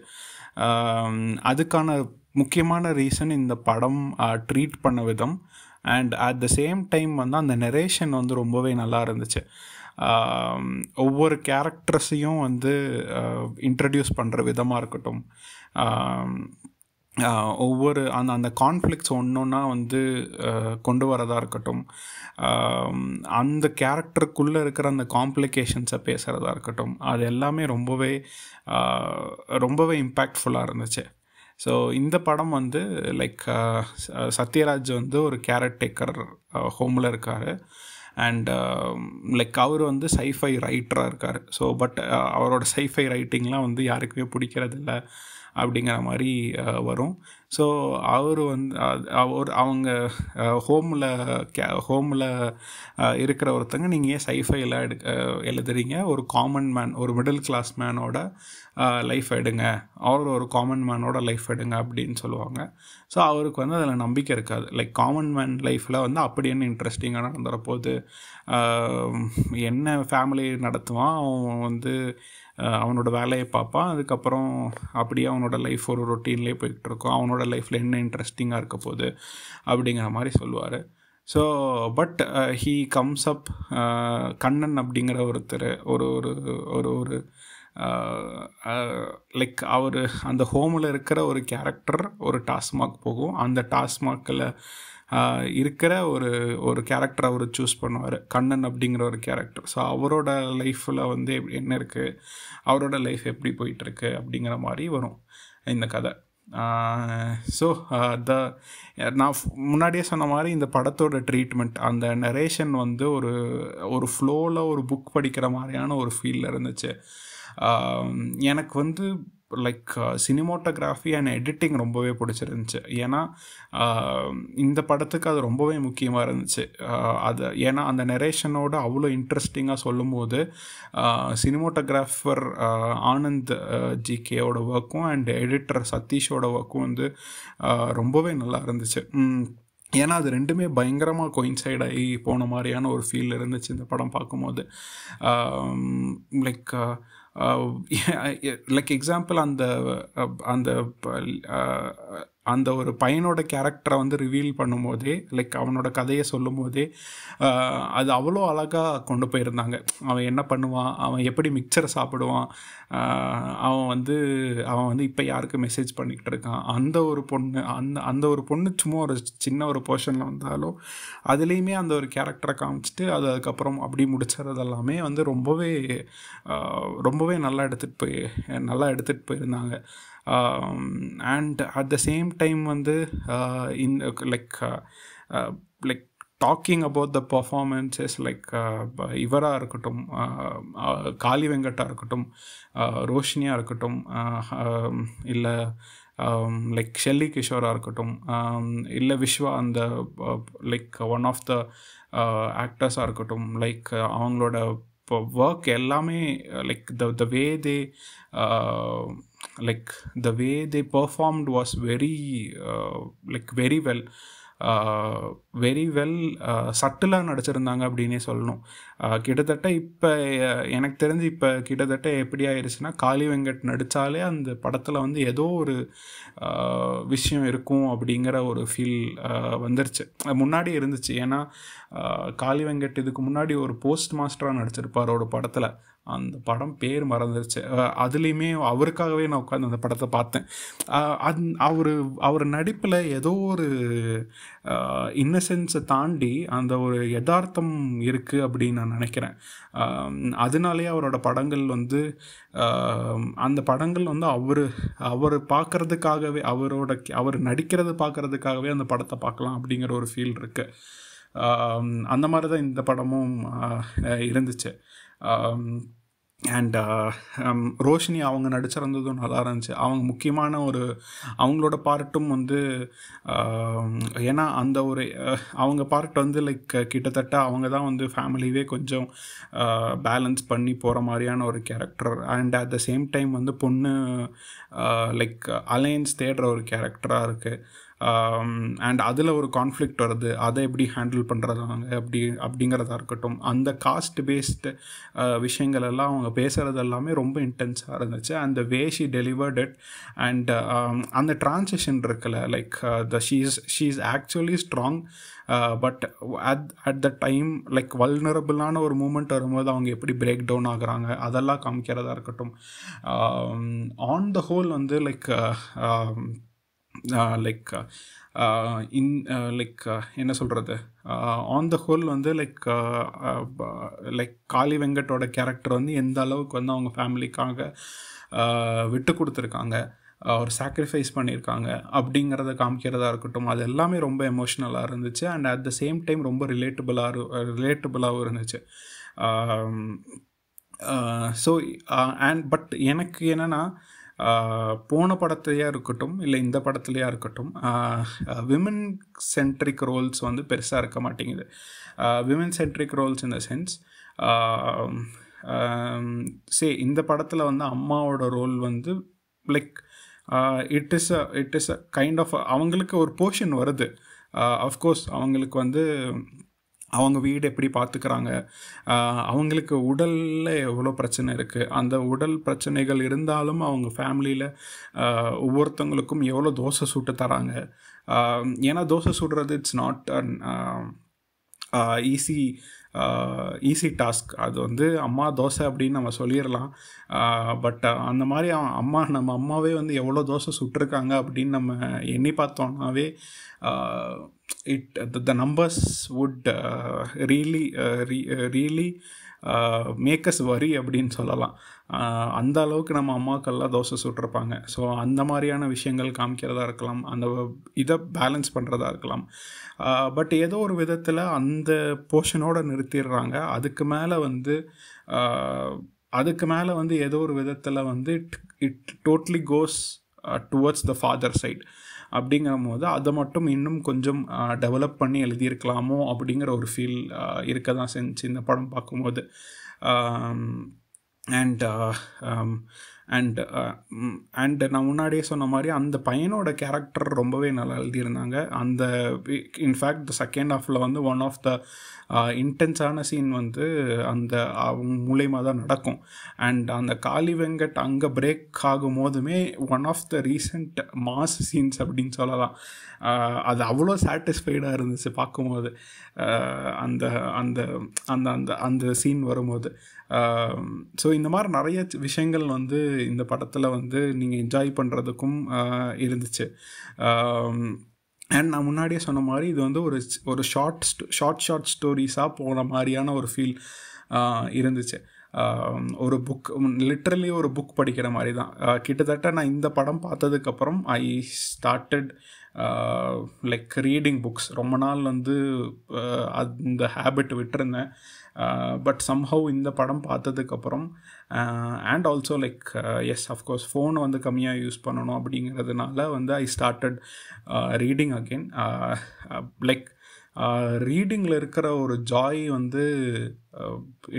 Speaker 1: அதுக்கான முக்கியமான ரீசன் இந்த படம் ட்ரீட் பண்ண விதம் and at the same time வந்து அந்த நெரேஷன் வந்து ரொம்பவே நல்லா இருந்துச்சு. ஒவ்வொரு கேரக்டர்ஸையும் வந்து இன்ட்ரடியூஸ் பண்ணுற விதமாக இருக்கட்டும், ஒவ்வொரு அந்த கான்ஃப்ளிக்ட்ஸ் ஒன்றா வந்து கொண்டு வரதாக இருக்கட்டும், அந்த கேரக்டருக்குள்ளே இருக்கிற அந்த காம்ப்ளிகேஷன்ஸை பேசுகிறதா இருக்கட்டும், அது எல்லாமே ரொம்பவே இம்பேக்ட்ஃபுல்லாக இருந்துச்சு. ஸோ இந்த படம் வந்து லைக் சத்யராஜ் வந்து ஒரு கேரக்டர் ஹோமில் இருக்கார் அண்ட் லைக் அவர் வந்து சைஃபை ரைட்டராக இருக்கார். ஸோ பட் அவரோட சைஃபை ரைட்டிங்லாம் வந்து யாருக்குமே பிடிக்கிறதில்ல அப்படிங்கிற மாதிரி வரும். ஸோ அவர் வந்து அவங்க ஹோமில் இருக்கிற ஒருத்தங்க, நீங்கள் ஏன் சைஃபைல எழுதுறீங்க, ஒரு காமன் மேன், ஒரு மிடில் கிளாஸ் மேனோட லைஃப் எடுங்க, அவர் ஒரு காமன் மேனோட லைஃப் எடுங்க அப்படின்னு சொல்லுவாங்க. ஸோ அவருக்கு வந்து அதில் நம்பிக்கை இருக்காது. லைக் காமன் மேன் லைஃப்பில் வந்து அப்படி என்ன இன்ட்ரெஸ்டிங்காக நடந்துற போது, என்ன ஃபேமிலி நடத்துவான், அவன் வந்து அவனோட வேலையை பார்ப்பான், அதுக்கப்புறம் அப்படியே அவனோட லைஃப் ஒரு ரொட்டீன்லேயே போய்கிட்டு இருக்கும், அவனோட லைஃப்பில் என்ன இன்ட்ரெஸ்டிங்காக இருக்க போகுது அப்படிங்கிற மாதிரி சொல்லுவார். So but he comes up, Kannan அப்படிங்கிற ஒருத்தர் ஒரு ஒரு ஒரு ஒரு லைக் அவர் அந்த ஹோமில் இருக்கிற ஒரு கேரக்டர் ஒரு டாஸ்மாக் போகும், அந்த டாஸ்மாக்கில் இருக்கிற ஒரு கேரக்டர் அவர் சூஸ் பண்ணுவார், கண்ணன் அப்படிங்கிற ஒரு கேரக்டர். ஸோ அவரோட லைஃப்பில் வந்து என்ன இருக்குது, அவரோட லைஃப் எப்படி போயிட்டுருக்கு அப்படிங்கிற மாதிரி வரும் இந்த கதை. ஸோ நான் முன்னாடியே சொன்ன மாதிரி இந்த படத்தோட ட்ரீட்மெண்ட், அந்த நரேஷன் வந்து ஒரு ஃப்ளோவில் ஒரு புக் படிக்கிற மாதிரியான ஒரு ஃபீலில் இருந்துச்சு. எனக்கு வந்து லைக் சினிமோட்டோகிராஃபி அண்ட் எடிட்டிங் ரொம்பவே பிடிச்சிருந்துச்சு. ஏன்னா இந்த படத்துக்கு அது ரொம்பவே முக்கியமாக இருந்துச்சு. ஏன்னா அந்த நரேஷனோட அவ்வளோ இன்ட்ரெஸ்டிங்காக சொல்லும் போது சினிமோட்டோகிராஃபர் ஆனந்த் ஜிகேயோட ஒர்க்கும் அண்ட் எடிட்டர் சதீஷோட ஒர்க்கும் வந்து ரொம்பவே நல்லா இருந்துச்சு. ஏன்னா அது ரெண்டுமே பயங்கரமாக கோயின்சைட் ஆகி போன மாதிரியான ஒரு ஃபீல் இருந்துச்சு இந்த படம் பார்க்கும்போது. லைக் எக்ஸாம்பிள் அந்த ஒரு பையனோட கேரக்டரை வந்து ரிவீல் பண்ணும்போதே, லைக் அவனோட கதையை சொல்லும் போதே அது அவ்வளோ அழகாக கொண்டு போயிருந்தாங்க. அவன் என்ன பண்ணுவான், அவன் எப்படி மிக்சரை சாப்பிடுவான், அவன் வந்து இப்போ யாருக்கு மெசேஜ் பண்ணிக்கிட்டு இருக்கான், அந்த ஒரு பொண்ணு சும்மா ஒரு சின்ன ஒரு போர்ஷனில் வந்தாலும் அதுலேயுமே அந்த ஒரு கேரக்டரை காமிச்சிட்டு அதுக்கப்புறம் அப்படி முடிச்சுறது எல்லாமே வந்து ரொம்பவே நல்லா எடுத்துகிட்டு போயிருந்தாங்க. And at the same time வந்து like talking about the performances, like இவராக இருக்கட்டும், காளி வெங்கட்டாக இருக்கட்டும், ரோஷினியாக இருக்கட்டும், இல்லை லைக் ஷெல்லி கிஷோராக இருக்கட்டும், இல்லை விஸ்வா அந்த லைக் ஒன் ஆஃப் த ஆக்டர்ஸாக இருக்கட்டும், லைக் அவங்களோட இப்போ ஒர்க் எல்லாமே like the way they performed was very well சட்டிலாக நடிச்சிருந்தாங்க அப்படின்னே சொல்லணும். கிட்டத்தட்ட இப்போ எனக்கு தெரிஞ்சு இப்போ கிட்டத்தட்ட எப்படி ஆயிடுச்சுன்னா, காளி வெங்கட் நடித்தாலே அந்த படத்தில் வந்து ஏதோ ஒரு விஷயம் இருக்கும் அப்படிங்கிற ஒரு ஃபீல் வந்துருச்சு. முன்னாடி இருந்துச்சு. ஏன்னா காளி வெங்கட் இதுக்கு முன்னாடி ஒரு போஸ்ட் மாஸ்டராக நடிச்சிருப்பார் ஒரு படத்தில், அந்த படம் பேர் மறந்துருச்சு. அதுலேயுமே அவருக்காகவே நான் உட்காந்து அந்த படத்தை பார்த்தேன். அவர் நடிப்பில் ஏதோ ஒரு இன்னசென்ஸை தாண்டி அந்த ஒரு யதார்த்தம் இருக்குது அப்படின்னு நான் நினைக்கிறேன். அதனாலே அவரோட படங்கள் வந்து அந்த படங்கள் வந்து அவர் பார்க்குறதுக்காகவே, அவர் நடிக்கிறது பார்க்குறதுக்காகவே அந்த படத்தை பார்க்கலாம் அப்படிங்கிற ஒரு ஃபீல் இருக்குது. அந்த மாதிரி தான் இந்த படமும் இருந்துச்சு. அண்ட் ரோஷினி அவங்க நடிச்சிருந்ததும் நல்லா இருந்துச்சு. அவங்க முக்கியமான ஒரு அவங்களோட பார்ட்டும் வந்து ஏன்னா அந்த ஒரு அவங்க பார்ட் வந்து லைக் கிட்டத்தட்ட அவங்க தான் வந்து ஃபேமிலியே கொஞ்சம் பேலன்ஸ் பண்ணி போகிற மாதிரியான ஒரு character. And at the same time வந்து பொண்ணு லைக் அலையன்ஸ் தேடுற ஒரு கேரக்டராக இருக்குது. அண்ட் அதில் ஒரு கான்ஃப்ளிக்ட் வருது, அதை எப்படி ஹேண்டில் பண்ணுறதாங்க அப்படிங்கிறதா இருக்கட்டும். அந்த காஸ்ட் பேஸ்டு விஷயங்கள் எல்லாம் அவங்க பேசுகிறது எல்லாமே ரொம்ப இன்டென்ஸாக இருந்துச்சு. And the way she delivered it and அந்த ட்ரான்சிஷன் இருக்குல்ல, like she is actually strong but at the time like வல்னரபிளான ஒரு மூமெண்ட் வரும்போது அவங்க எப்படி பிரேக் டவுன் ஆகுறாங்க அதெல்லாம் காமிக்கிறதா இருக்கட்டும். ஆன் த ஹோல் வந்து லைக் என்ன சொல்கிறது, ஆன் த ஹோல் வந்து லைக் காளி வெங்கட்டோட கேரக்டர் வந்து எந்த அளவுக்கு வந்து அவங்க ஃபேமிலிக்காக விட்டு கொடுத்துருக்காங்க, ஒரு சாக்ரிஃபைஸ் பண்ணியிருக்காங்க அப்படிங்கிறத காமிக்கிறதா இருக்கட்டும். அது எல்லாமே ரொம்ப எமோஷ்னலாக இருந்துச்சு. And at the same time ரொம்ப ரிலேட்டபுளாகவும் இருந்துச்சு. ஸோ பட் எனக்கு என்னென்னா, போன படத்துலையாக இருக்கட்டும் இல்லை இந்த படத்துலையாக இருக்கட்டும், விமன் சென்ட்ரிக் ரோல்ஸ் வந்து பெருசாக இருக்க மாட்டேங்குது. Women centric roles in the sense, இந்த படத்தில் வந்து அம்மாவோட ரோல் வந்து like it is a kind of அவங்களுக்கு ஒரு போர்ஷன் வருது. அஃப்கோர்ஸ் அவங்களுக்கு வந்து அவங்க வீடு எப்படி பார்த்துக்கிறாங்க, அவங்களுக்கு உடலில் எவ்வளோ பிரச்சனை இருக்குது, அந்த உடல் பிரச்சனைகள் இருந்தாலும் அவங்க ஃபேமிலியில் ஒவ்வொருத்தவங்களுக்கும் எவ்வளோ தோசை சுட்டு தராங்க. ஏன்னா தோசை சுடுறது it's not an easy task. அது வந்து அம்மா தோசை அப்படின்னு நம்ம சொல்லிடலாம். பட் அந்த மாதிரி நம்ம அம்மாவே வந்து எவ்வளோ தோசை சுட்டிருக்காங்க அப்படின்னு நம்ம எண்ணி பார்த்தோம்னாவே the numbers would really make us worry அப்படின்னு சொல்லலாம். அந்த அளவுக்கு நம்ம அம்மாக்கள்லாம் தோசை சுட்டிருப்பாங்க. ஸோ அந்த மாதிரியான விஷயங்கள் காமிக்கிறதா இருக்கலாம், அந்த இதை பேலன்ஸ் பண்ணுறதா இருக்கலாம். பட் ஏதோ ஒரு விதத்தில் அந்த போர்ஷனோடு நிறுத்திடுறாங்க. அதுக்கு மேலே வந்து ஏதோ ஒரு விதத்தில் வந்து it totally goes towards the father side. அப்படிங்கிற போது அதை மட்டும் இன்னும் கொஞ்சம் டெவலப் பண்ணி எழுதியிருக்கலாமோ அப்படிங்கிற ஒரு ஃபீல் இருக்க தான் செஞ்சு இந்த படம் பார்க்கும்போது. அண்ட் நான் முன்னாடியே சொன்ன மாதிரி அந்த பையனோட கேரக்டர் ரொம்பவே நல்லா எழுதியிருந்தாங்க. அந்த இன்ஃபேக்ட் செகண்ட் ஹாஃபில் வந்து ஒன் ஆஃப் த இன்டென்ஸான சீன் வந்து அந்த அவங்க மூலயமா தான் நடக்கும். அண்ட் அந்த காளி வெங்கட் அங்கே பிரேக் ஆகும் போதுமே one of the recent mass scenes அப்படின்னு சொல்லலாம். அது அவ்வளோ சாட்டிஸ்ஃபைடாக இருந்துச்சு பார்க்கும்போது, அந்த அந்த அந்த அந்த அந்த சீன் வரும்போது. ஸோ இந்த மாதிரி நிறைய விஷயங்கள் வந்து இந்த படத்தில் வந்து நீங்கள் என்ஜாய் பண்ணுறதுக்கும் இருந்துச்சு. அண்ட் நான் முன்னாடியே சொன்ன மாதிரி இது வந்து ஒரு ஷார்ட் ஸ்டோரிஸாக போன மாதிரியான ஒரு ஃபீல் இருந்துச்சு. ஒரு புக், லிட்ரலி ஒரு புக் படிக்கிற மாதிரி தான். கிட்டத்தட்ட நான் இந்த படம் பார்த்ததுக்கப்புறம் I started like reading books. ரொம்ப நாள் வந்து அந்த ஹேபிட் விட்டுருந்தேன். பட் சம்ஹவ் இந்த படம் பார்த்ததுக்கப்புறம் and also like yes of course ஃபோனை வந்து கம்மியாக யூஸ் பண்ணணும் அப்படிங்கிறதுனால வந்து I started reading again. Like ரீடிங்கில் இருக்கிற ஒரு ஜாய் வந்து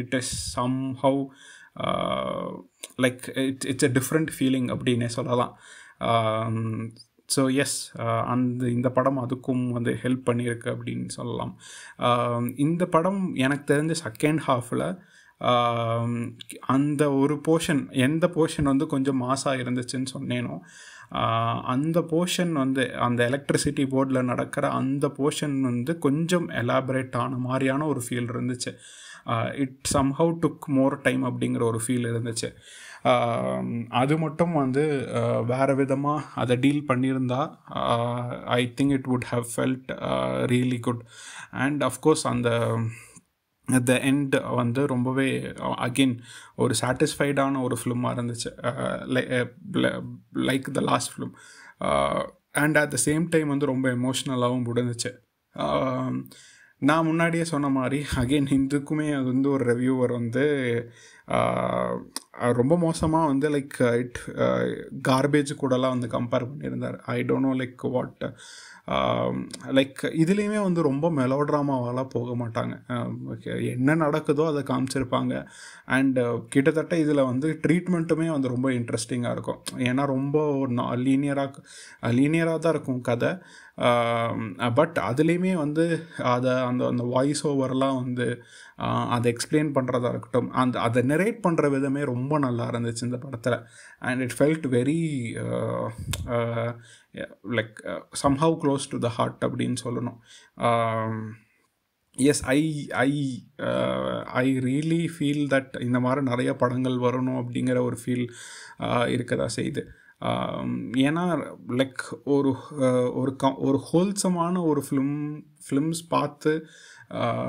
Speaker 1: it is somehow like it's a different feeling அப்படின்னே சொல்லலாம். ஸோ எஸ், இந்த படம் அதுக்கும் வந்து ஹெல்ப் பண்ணியிருக்கு அப்படின்னு சொல்லலாம். இந்த படம் எனக்கு தெரிஞ்ச செகண்ட் ஹாஃபில் அந்த ஒரு போர்ஷன், எந்த போர்ஷன் வந்து கொஞ்சம் மாசாக இருந்துச்சுன்னு சொன்னேனோ அந்த போர்ஷன் வந்து அந்த எலக்ட்ரிசிட்டி போர்டில் நடக்கிற அந்த போர்ஷன் வந்து கொஞ்சம் எலாபரேட் ஆன மாதிரியான ஒரு ஃபீல் இருந்துச்சு. It somehow took more time அப்படிங்கிற ஒரு ஃபீல் இருந்துச்சு. அது மட்டும் வந்து வேறு விதமாக அதை டீல் பண்ணியிருந்தா I think it would have felt really good. And of course அந்த அட் த எண்ட் வந்து ரொம்பவே அகெயின் ஒரு சாட்டிஸ்ஃபைடான ஒரு ஃபிலிமாக இருந்துச்சு, like the last film. And at the same time வந்து ரொம்ப எமோஷ்னலாகவும் முடிஞ்சிச்சு. நான் முன்னாடியே சொன்ன மாதிரி அகெயின் இதுக்குமே அது வந்து ஒரு ரிவ்யூவர் வந்து ரொம்ப மோசமாக வந்து லைக் இட் கார்பேஜ் கூடலாம் வந்து கம்பேர் பண்ணியிருந்தார். I don't know like what like இதுலேயுமே வந்து ரொம்ப மெலோட்ராமாவாலாம் போக மாட்டாங்க. என்ன நடக்குதோ அதை காமிச்சிருப்பாங்க. அண்டு கிட்டத்தட்ட இதில் வந்து ட்ரீட்மெண்ட்டுமே வந்து ரொம்ப இன்ட்ரெஸ்டிங்காக இருக்கும். ஏன்னா ரொம்ப லீனியராக தான் இருக்கும் கதை. பட் அதுலேயுமே வந்து அதை அந்த அந்த வாய்ஸ் ஓவர்லாம் வந்து அதை எக்ஸ்பிளைன் பண்ணுறதா இருக்கட்டும், அதை நெரேட் பண்ணுற விதமே ரொம்ப நல்லா இருந்துச்சு இந்த படத்தில். And it felt very like somehow close to the heart அப்படின்னு சொல்லணும். Yes, I really feel that இந்த மாதிரி நிறைய படங்கள் வரணும் அப்படிங்கிற ஒரு ஃபீல் இருக்கதா செய்யுது. ஏன்னா லைக் ஒரு ஹோல்சமான ஒரு ஃபிலிம்ஸ் பார்த்து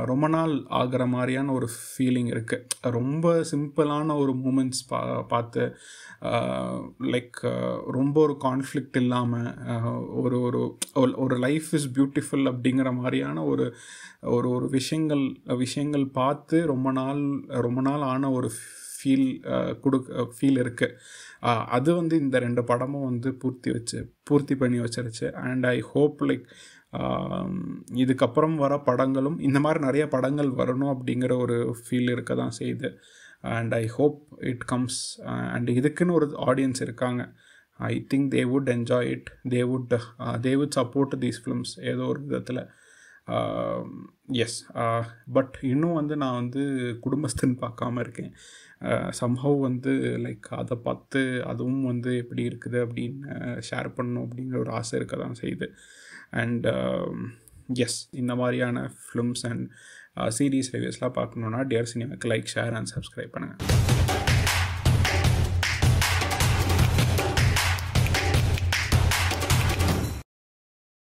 Speaker 1: ரொம்ப நாள் ஆகிற மாதிரியான ஒரு ஃபீலிங் இருக்குது. ரொம்ப சிம்பிளான ஒரு மூமெண்ட்ஸ் பார்த்து லைக் ரொம்ப ஒரு கான்ஃப்ளிக்ட் இல்லாமல் ஒரு ஒரு ஒரு லைஃப் இஸ் பியூட்டிஃபுல் அப்படிங்கிற மாதிரியான ஒரு ஒரு விஷயங்கள் பார்த்து ரொம்ப நாள் ஆன ஒரு ஃபீல் இருக்குது. அது வந்து இந்த 2 படமும் வந்து பூர்த்தி பண்ணி வச்சிருச்சு. அண்ட் ஐ ஹோப் லைக் இதுக்கப்புறம் வர படங்களும் இந்த மாதிரி நிறைய படங்கள் வரணும் அப்படிங்கிற ஒரு ஃபீல் இருக்க தான் செய்யுது. And I hope it comes. And இதுக்குன்னு ஒரு ஆடியன்ஸ் இருக்காங்க. I think they would enjoy it. They would support these films ஏதோ ஒரு விதத்தில். எஸ், பட் இன்னும் வந்து நான் வந்து குடும்பஸ்தன் பார்க்காம இருக்கேன். சம்ஹவ் வந்து லைக் அதை பார்த்து அதுவும் வந்து எப்படி இருக்குது அப்படின்னு ஷேர் பண்ணணும் அப்படிங்கிற ஒரு ஆசை இருக்க தான் செய்யுது. அண்ட் எஸ், இந்த மாதிரியான ஃபிலிம்ஸ் அண்ட் சீரீஸ் ரிவ்யூஸ்லாம் பார்க்கணுன்னா டியர் சினிமாக்கு லைக், ஷேர் அண்ட் சப்ஸ்கிரைப் பண்ணுங்கள்.